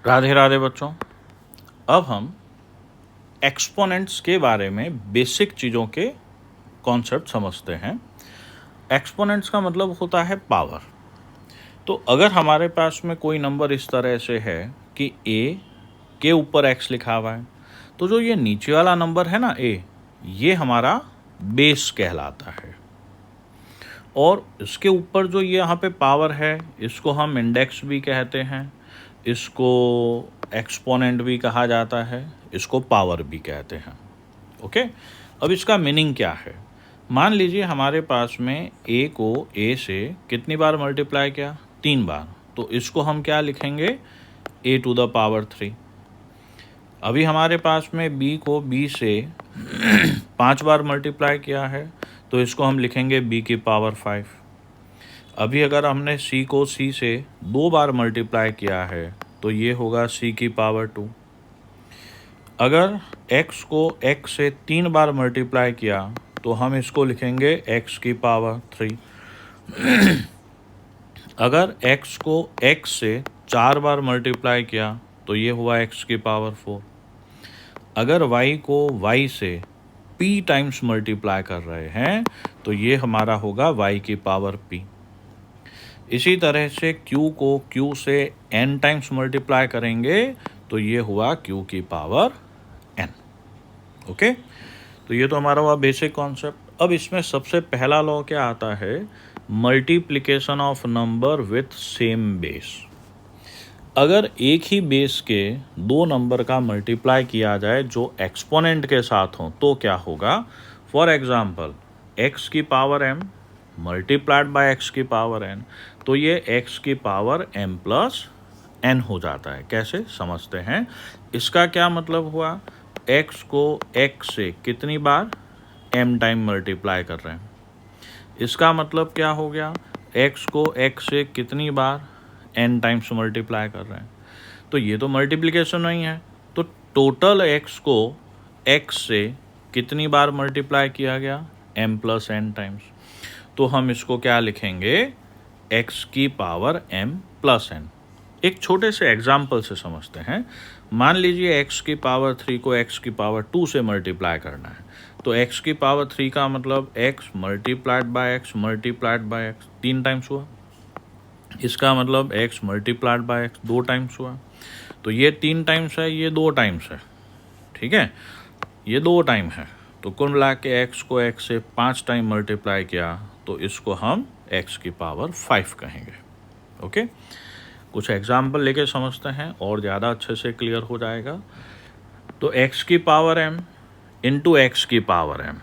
राधे राधे बच्चों। अब हम एक्सपोनेंट्स के बारे में बेसिक चीज़ों के कॉन्सेप्ट समझते हैं। एक्सपोनेंट्स का मतलब होता है पावर। तो अगर हमारे पास में कोई नंबर इस तरह से है कि a के ऊपर x लिखा हुआ है, तो जो ये नीचे वाला नंबर है ना a, ये हमारा बेस कहलाता है। और इसके ऊपर जो ये यहाँ पे पावर है, इसको हम इंडेक्स भी कहते हैं, इसको एक्सपोनेंट भी कहा जाता है, इसको पावर भी कहते हैं। ओके, अब इसका मीनिंग क्या है? मान लीजिए हमारे पास में a को a से कितनी बार मल्टीप्लाई किया? 3 बार। तो इसको हम क्या लिखेंगे? a to the power 3। अभी हमारे पास में b को b से 5 बार मल्टीप्लाई किया है, तो इसको हम लिखेंगे b की पावर 5। अभी अगर हमने c को c से 2 बार मल्टीप्लाई किया है, तो ये होगा c की पावर 2। अगर x को x से 3 बार मल्टीप्लाई किया, तो हम इसको लिखेंगे x की पावर 3। अगर x को x से 4 बार मल्टीप्लाई किया, तो ये हुआ x की पावर 4। अगर y को y से p टाइम्स मल्टीप्लाई कर रहे हैं, तो ये हमारा होगा y की पावर p। इसी तरह से q को q से n टाइम्स मल्टीप्लाई करेंगे, तो ये हुआ q की पावर n। ओके, तो ये तो हमारा हुआ बेसिक कॉन्सेप्ट। अब इसमें सबसे पहला लॉ क्या आता है? Multiplication of number with same base. अगर एक ही बेस के 2 नंबर का मल्टीप्लाई किया जाए जो एक्सपोनेंट के साथ हों, तो क्या होगा? फॉर एग्जांपल x की power m multiplied by x की पावर n, तो ये x की पावर m प्लस n हो जाता है। कैसे समझते हैं? इसका क्या मतलब हुआ? x को x से कितनी बार? m टाइम मल्टीप्लाई कर रहे हैं। इसका मतलब क्या हो गया? x को x से कितनी बार? n टाइम्स मल्टीप्लाई कर रहे हैं। तो ये तो मल्टीप्लिकेशन नहीं है। तो टोटल x को x से कितनी बार मल्टीप्लाई किया गया? m plus n times. तो हम इसको क्या लिखेंगे? x की पावर m प्लस n। एक छोटे से एग्जाम्पल से समझते हैं। मान लीजिए x की पावर 3 को x की पावर 2 से मल्टीप्लाई करना है, तो x की पावर 3 का मतलब x multiplied by x multiplied by x 3 times हुआ। इसका मतलब x multiplied by x 2 times हुआ। तो ये 3 टाइम्स है, ये 2 टाइम्स है। ठीक है, ये 2 टाइम है। तो कुल मिला के x को x से 5 टाइम मल्टीप्लाई किया, तो इसको हम x की पावर 5 कहेंगे। ओके, कुछ एग्जाम्पल लेके समझते हैं और ज़्यादा अच्छे से क्लियर हो जाएगा। तो x की पावर m इंटू x की पावर m,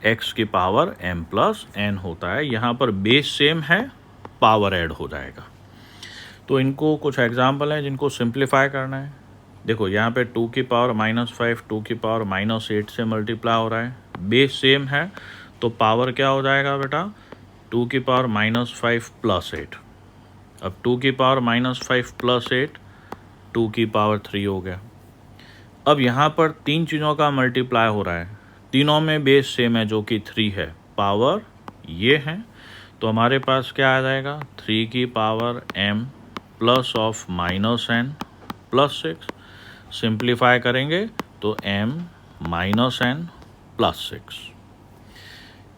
x की पावर m प्लस n होता है। यहाँ पर बेस सेम है, पावर ऐड हो जाएगा। तो इनको कुछ एग्जाम्पल हैं जिनको सिंप्लीफाई करना है। देखो यहाँ पे 2 की पावर -5 2 की पावर -8 से मल्टीप्लाई हो रहा है। बेस सेम है, तो पावर क्या हो जाएगा बेटा? 2 की पावर -5 प्लस 8। अब 2 की पावर -5 प्लस 8 2 की पावर 3 हो गया। अब यहाँ पर 3 चीज़ों का मल्टीप्लाई हो रहा है, तीनों में बेस सेम है जो कि 3 है, पावर ये है। तो हमारे पास क्या आ जाएगा? 3 की power m plus of -n plus 6। Simplify करेंगे तो m माइनस n प्लस 6।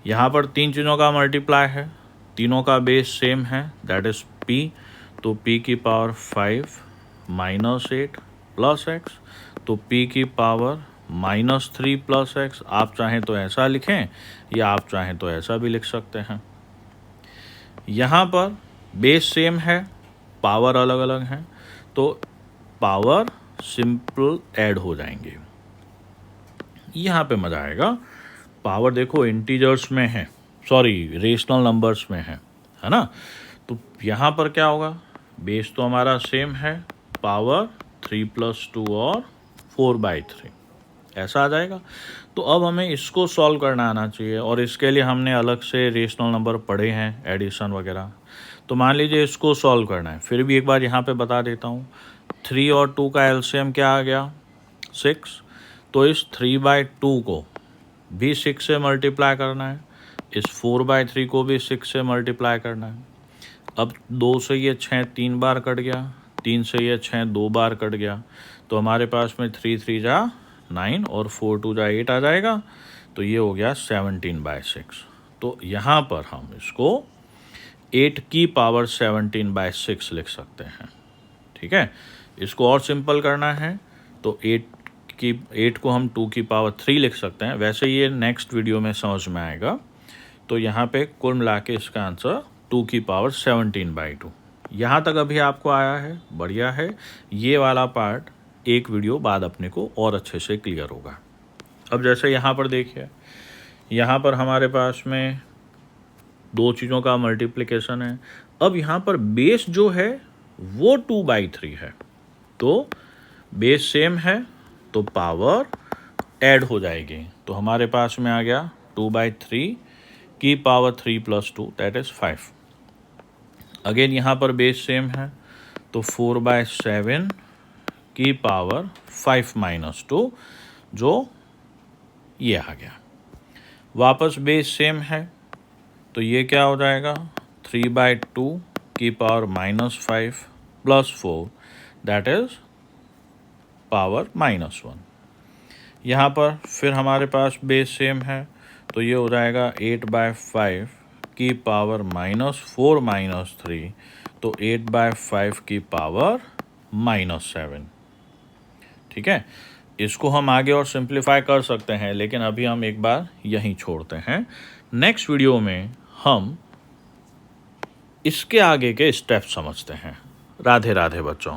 यहाँ पर 3 चीज़ों का मल्टीप्लाई है, तीनों का बेस सेम है, दैट इज़ p। तो p की पावर 5 -8 प्लस x, तो p की पावर -3 प्लस x। आप चाहें तो ऐसा लिखें या आप चाहें तो ऐसा भी लिख सकते हैं। यहाँ पर बेस सेम है, पावर अलग अलग हैं, तो पावर सिंपल ऐड हो जाएंगे। यहाँ पे मज़ा आएगा। पावर देखो इंटीजर्स में है, सॉरी रेशनल नंबर्स में है ना? तो यहाँ पर क्या होगा? बेस तो हमारा सेम है, पावर 3 + 2 और 4/3 ऐसा आ जाएगा। तो अब हमें इसको सॉल्व करना आना चाहिए, और इसके लिए हमने अलग से रेशनल नंबर पढ़े हैं, एडिशन वगैरह। तो मान लीजिए इसको सॉल्व करना है, फिर भी एक बार यहाँ पे बता देता हूँ। 3 और 2 का एलसीएम क्या आ गया? 6। तो इस 3/2 को भी 6 से मल्टीप्लाई करना है, इस 4/3 को भी 6 से मल्टीप्लाई करना है। अब 2 से ये 6 3 बार कट गया, 3 से ये 6 2 बार कट गया, तो हमारे पास में 3 3 जा 9 और 4 2 जा 8 आ जाएगा, तो ये हो गया 17/6। तो यहाँ पर हम इसको 8 की पावर 17/6 लिख सकते हैं। ठीक है, इसको और सिंपल करना है तो 8 को हम 2 की पावर 3 लिख सकते हैं। वैसे ये नेक्स्ट वीडियो में समझ में आएगा। तो यहाँ पे कुल मिला के इसका आंसर 2 की पावर 17/2। यहाँ तक अभी आपको आया है, बढ़िया है। ये वाला पार्ट एक वीडियो बाद अपने को और अच्छे से क्लियर होगा। अब जैसे यहाँ पर देखिए, यहाँ पर हमारे पास में दो चीज़ों का मल्टीप्लिकेशन है। अब यहाँ पर बेस जो है वो 2/3 है, तो बेस सेम है तो पावर ऐड हो जाएगी। तो हमारे पास में आ गया 2/3 की पावर 3 + 2 दैट इज़ 5। अगेन यहाँ पर बेस सेम है तो 4/7 की पावर 5 - 2 जो ये आ गया। वापस बेस सेम है तो ये क्या हो जाएगा 3/2 की पावर -5 + 4 दैट इज़ पावर -1। यहाँ पर फिर हमारे पास बेस सेम है तो ये हो जाएगा 8/5 की पावर -4 - 3 तो 8/5 की पावर -7। ठीक है, इसको हम आगे और सिंप्लीफाई कर सकते हैं, लेकिन अभी हम एक बार यहीं छोड़ते हैं। नेक्स्ट वीडियो में हम इसके आगे के स्टेप समझते हैं। राधे राधे बच्चों।